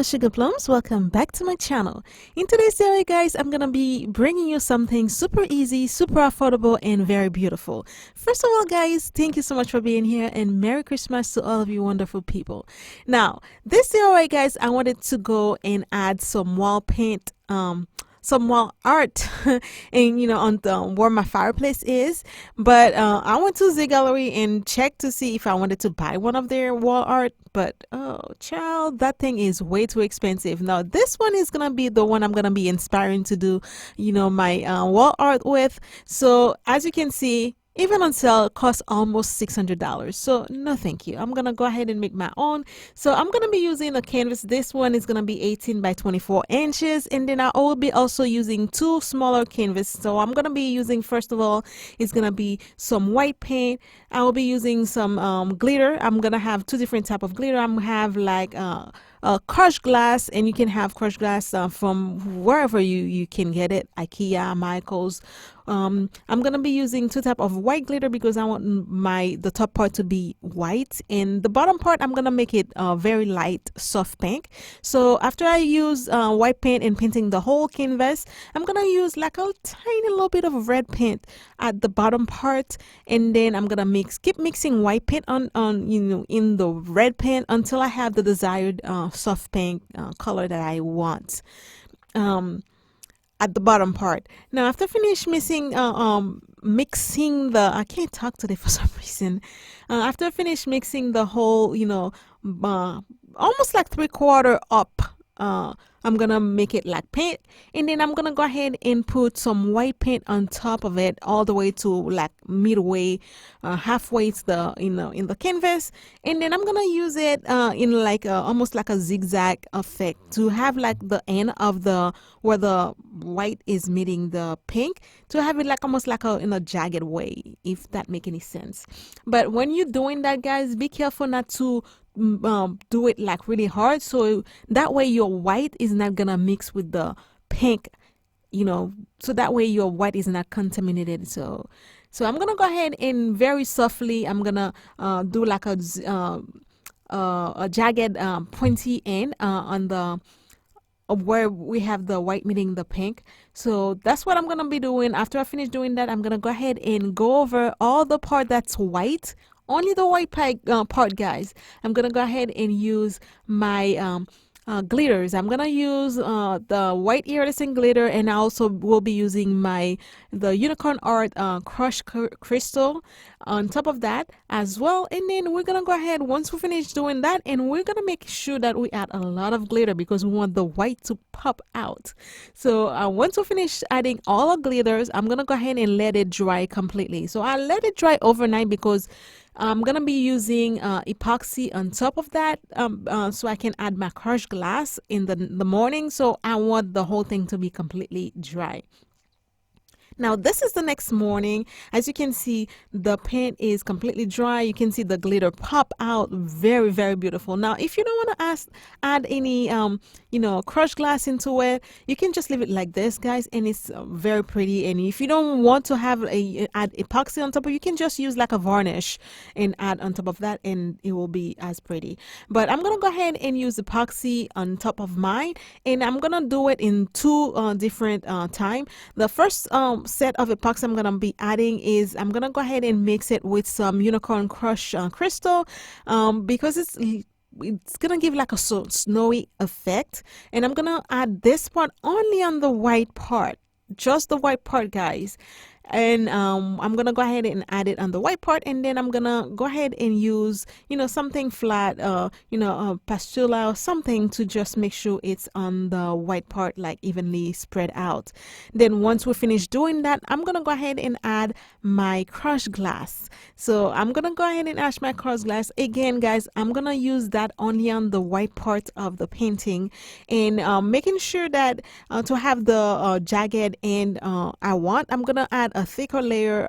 my Sugarplums, welcome back to my channel. In today's video guys, I'm gonna be bringing you something super easy, super affordable, and very beautiful. First of all guys, thank you so much for being here, and Merry Christmas to all of you wonderful people. Now this DIY guys, I wanted to go and add some wall paint, some wall art and on the where my fireplace is, but I went to Z Gallerie and checked to see if I wanted to buy one of their wall art, but oh child, that thing is way too expensive. Now this one is gonna be the one I'm gonna be inspiring to do my wall art with. So as you can see, even on sale, it costs almost $600. So no thank you, I'm gonna go ahead and make my own. So I'm gonna be using a canvas. This one is gonna be 18 by 24 inches, and then I will be also using two smaller canvas. So I'm gonna be using, first of all, it's gonna be some white paint. I will be using some glitter. I'm gonna have two different type of glitter. I'm gonna have like crushed glass, and you can have crushed glass from wherever you can get it, IKEA, Michaels. I'm gonna be using two type of white glitter because I want the top part to be white, and the bottom part I'm gonna make it very light soft pink. So after I use white paint and painting the whole canvas, I'm gonna use like a tiny little bit of red paint at the bottom part, and then I'm gonna keep mixing white paint on in the red paint until I have the desired soft pink color that I want at the bottom part. Now after finish mixing I can't talk today for some reason. After I finish mixing the whole almost like 3/4 up, I'm gonna make it like paint, and then I'm gonna go ahead and put some white paint on top of it all the way to like midway, halfway to the in the canvas, and then I'm gonna use it in like almost like a zigzag effect to have like the end of the where the white is meeting the pink, to have it like almost like in a jagged way, if that make any sense. But when you're doing that guys, be careful not to do it like really hard, so that way your white is not gonna mix with the pink, so that way your white is not contaminated. So I'm gonna go ahead and very softly I'm gonna do like a jagged pointy end on the where we have the white meeting the pink. So that's what I'm gonna be doing. After I finish doing that, I'm gonna go ahead and go over all the part that's white, only the white part guys. I'm gonna go ahead and use my glitters. I'm gonna use the white iridescent glitter, and I also will be using the unicorn art crushed crystal on top of that as well. And then we're gonna go ahead, once we finish doing that, and we're gonna make sure that we add a lot of glitter because we want the white to pop out. So once we finish adding all our glitters, I'm gonna go ahead and let it dry completely. So I let it dry overnight because I'm gonna be using epoxy on top of that, so I can add my crushed glass in the morning. So I want the whole thing to be completely dry. Now this is the next morning. As you can see, the paint is completely dry. You can see the glitter pop out, very very beautiful. Now if you don't want to add any crushed glass into it, you can just leave it like this guys, and it's very pretty. And if you don't want to have add epoxy on top of it, you can just use like a varnish and add on top of that, and it will be as pretty. But I'm gonna go ahead and use epoxy on top of mine, and I'm gonna do it in two different time. The first set of epoxy I'm gonna be adding is I'm gonna go ahead and mix it with some unicorn crushed crystal, because it's gonna give like a snowy effect. And I'm gonna add this part only on the white part, just the white part guys. And I'm gonna go ahead and add it on the white part, and then I'm gonna go ahead and use something flat, pastilla or something, to just make sure it's on the white part like evenly spread out. Then once we finish doing that, I'm gonna go ahead and add my crushed glass. So I'm gonna go ahead and add my crushed glass again guys. I'm gonna use that only on the white part of the painting, and making sure that to have the jagged end I'm gonna add a thicker layer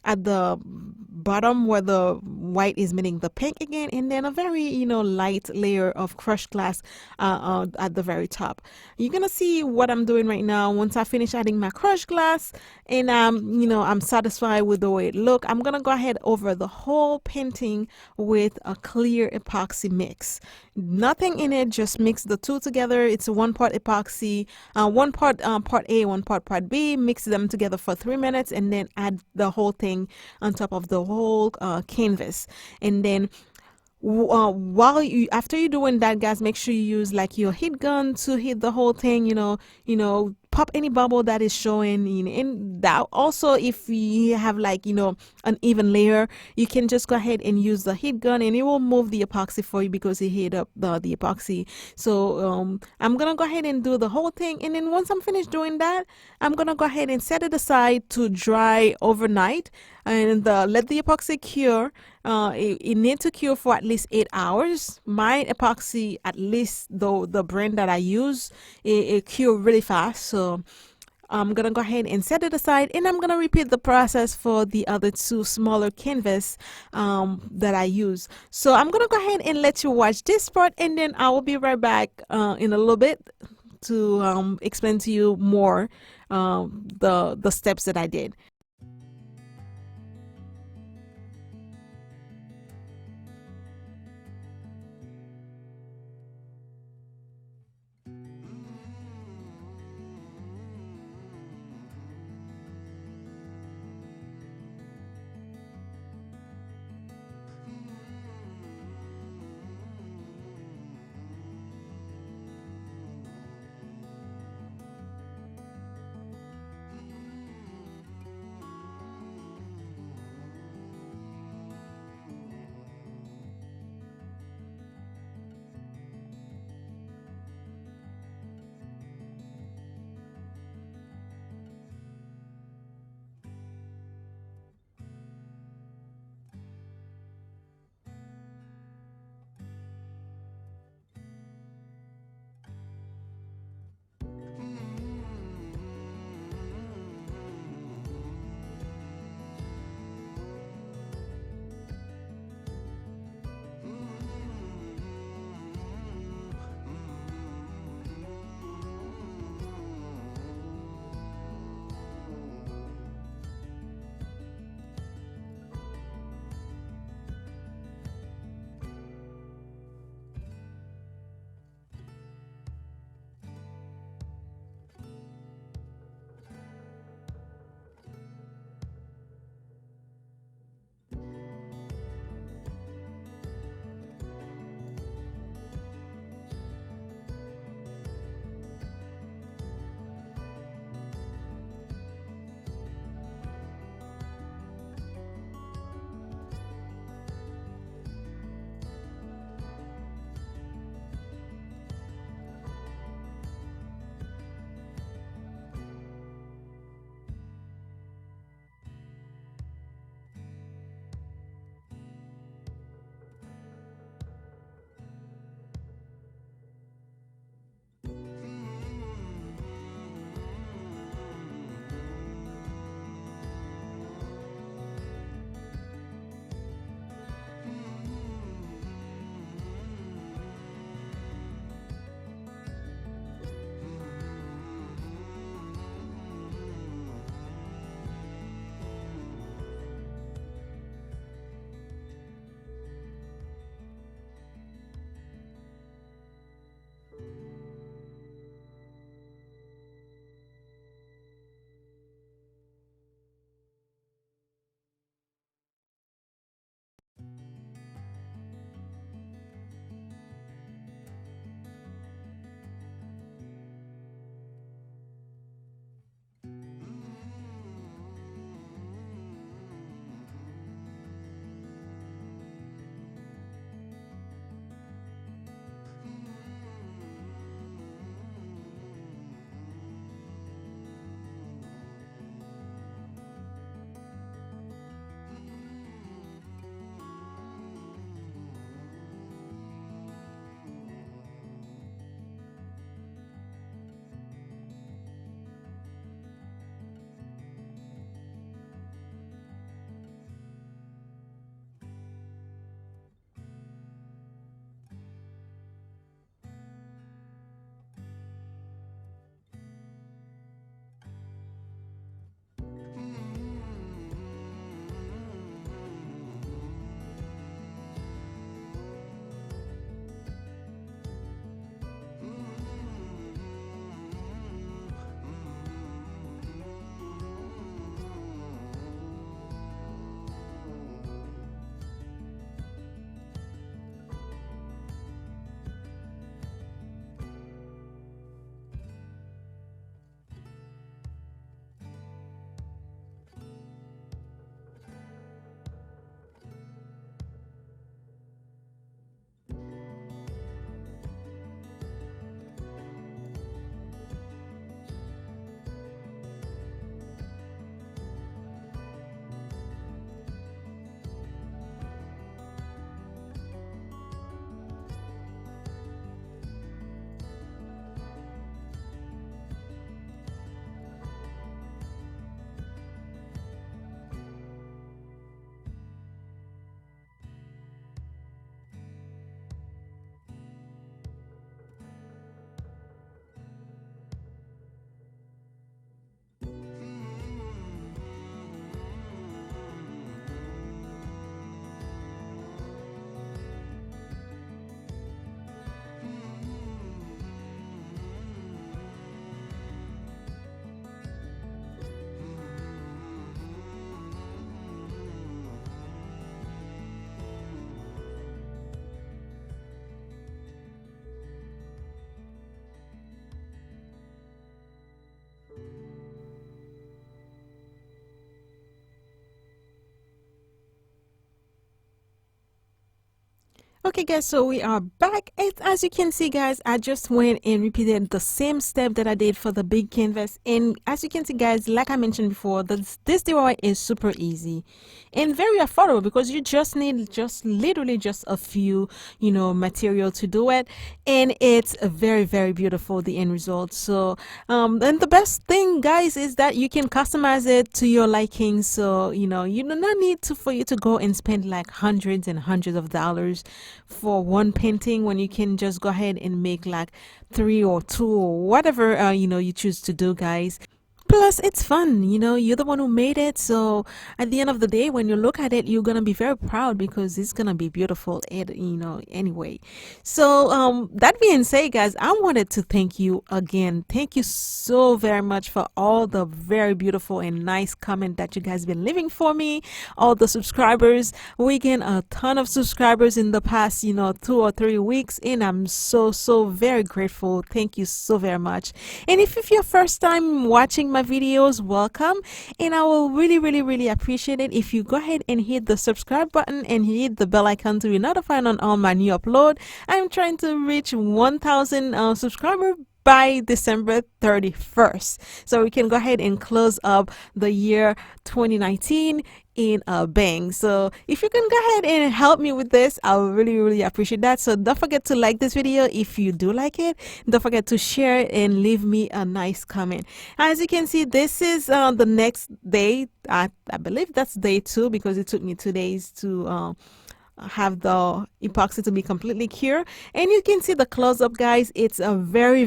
at the bottom where the white is meeting the pink again, and then a very, light layer of crushed glass at the very top. You're gonna see what I'm doing right now. Once I finish adding my crushed glass and I'm satisfied with the way it look, I'm gonna go ahead over the whole painting with a clear epoxy mix. Nothing in it, just mix the two together. It's 1 part epoxy, one part A, 1 part B. Mix them together for 3 minutes, and then add the whole thing on top of the whole canvas. And then while you after you're doing that, guys, make sure you use like your heat gun to hit the whole thing. Pop any bubble that is showing. And that also, if you have like an even layer, you can just go ahead and use the heat gun, and it will move the epoxy for you because it heat up the epoxy. So I'm gonna go ahead and do the whole thing, and then once I'm finished doing that, I'm gonna go ahead and set it aside to dry overnight, and let the epoxy cure. It needs to cure for at least 8 hours. My epoxy, at least though the brand that I use, it cure really fast. So I'm gonna go ahead and set it aside, and I'm gonna repeat the process for the other two smaller canvas that I use. So I'm gonna go ahead and let you watch this part, and then I will be right back in a little bit to explain to you more the steps that I did. Okay guys, so we are back. As you can see guys, I just went and repeated the same step that I did for the big canvas, and as you can see guys, like I mentioned before, this DIY is super easy and very affordable because you just need just literally just a few material to do it, and it's a very beautiful, the end result. So and the best thing guys is that you can customize it to your liking, so you do not need to for you to go and spend like hundreds and hundreds of dollars for one painting when you can just go ahead and make like three or two or whatever you choose to do guys. Plus, it's fun, you're the one who made it. So at the end of the day, when you look at it, you're gonna be very proud because it's gonna be beautiful, anyway. So that being said, guys, I wanted to thank you again. Thank you so very much for all the very beautiful and nice comment that you guys been leaving for me. All the subscribers, we gained a ton of subscribers in the past, 2 or 3 weeks, and I'm so very grateful. Thank you so very much. And if it's your first time watching my videos, welcome, and I will really appreciate it if you go ahead and hit the subscribe button and hit the bell icon to be notified on all my new upload. I'm trying to reach 1,000 subscribers by December 31st, so we can go ahead and close up the year 2019 in a bang. So if you can go ahead and help me with this, I will really appreciate that. So don't forget to like this video if you do like it. Don't forget to share it and leave me a nice comment. As you can see, this is the next day. I believe that's day 2 because it took me 2 days to have the epoxy to be completely cured, and you can see the close-up guys. It's a very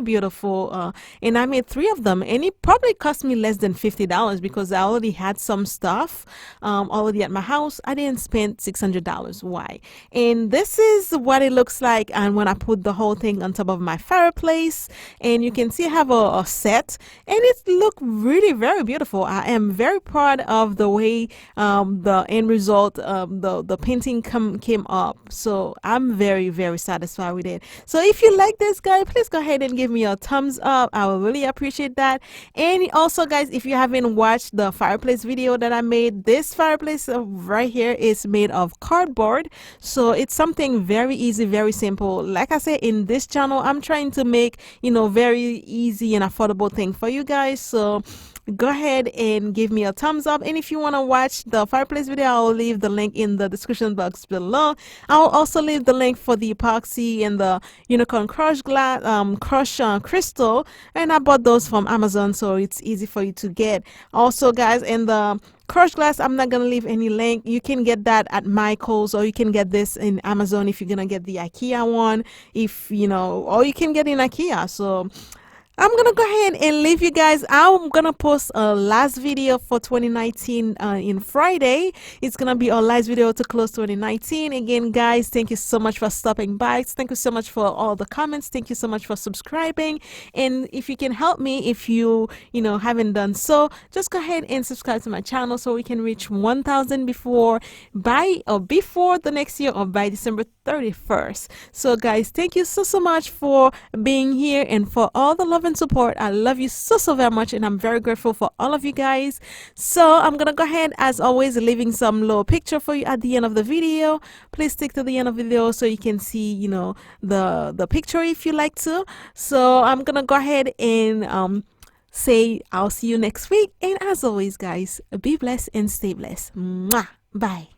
beautiful, and I made 3 of them, and it probably cost me less than $50 because I already had some stuff already at my house. I didn't spend $600. Why? And this is what it looks like, and when I put the whole thing on top of my fireplace, and you can see I have a set, and it looked really very beautiful. I am very proud of the way the end result, the painting came up. So I'm very satisfied with it. So if you like this guy, please go ahead and give me a thumbs up. I will really appreciate that. And also guys, if you haven't watched the fireplace video that I made, this fireplace right here is made of cardboard, so it's something very easy, very simple. Like I said, in this channel I'm trying to make very easy and affordable thing for you guys. So go ahead and give me a thumbs up, and if you want to watch the fireplace video, I'll leave the link in the description box below. I'll also leave the link for the epoxy and the unicorn crushed glass, crushed crystal, and I bought those from Amazon, so it's easy for you to get. Also guys, in the crushed glass, I'm not gonna leave any link. You can get that at Michael's, or you can get this in Amazon if you're gonna get the IKEA one, if or you can get in IKEA. So I'm gonna go ahead and leave you guys. I'm gonna post a last video for 2019 in Friday. It's gonna be our last video to close 2019. Again guys, thank you so much for stopping by. Thank you so much for all the comments. Thank you so much for subscribing, and if you can help me, if you haven't done so, just go ahead and subscribe to my channel so we can reach 1,000 before the next year, or by December 31st. So guys, thank you so much for being here and for all the love and support. I love you so very much, and I'm very grateful for all of you guys. So I'm gonna go ahead, as always, leaving some little picture for you at the end of the video. Please stick to the end of the video so you can see the picture if you like to. So I'm gonna go ahead and say I'll see you next week, and as always guys, be blessed and stay blessed. Mwah. Bye.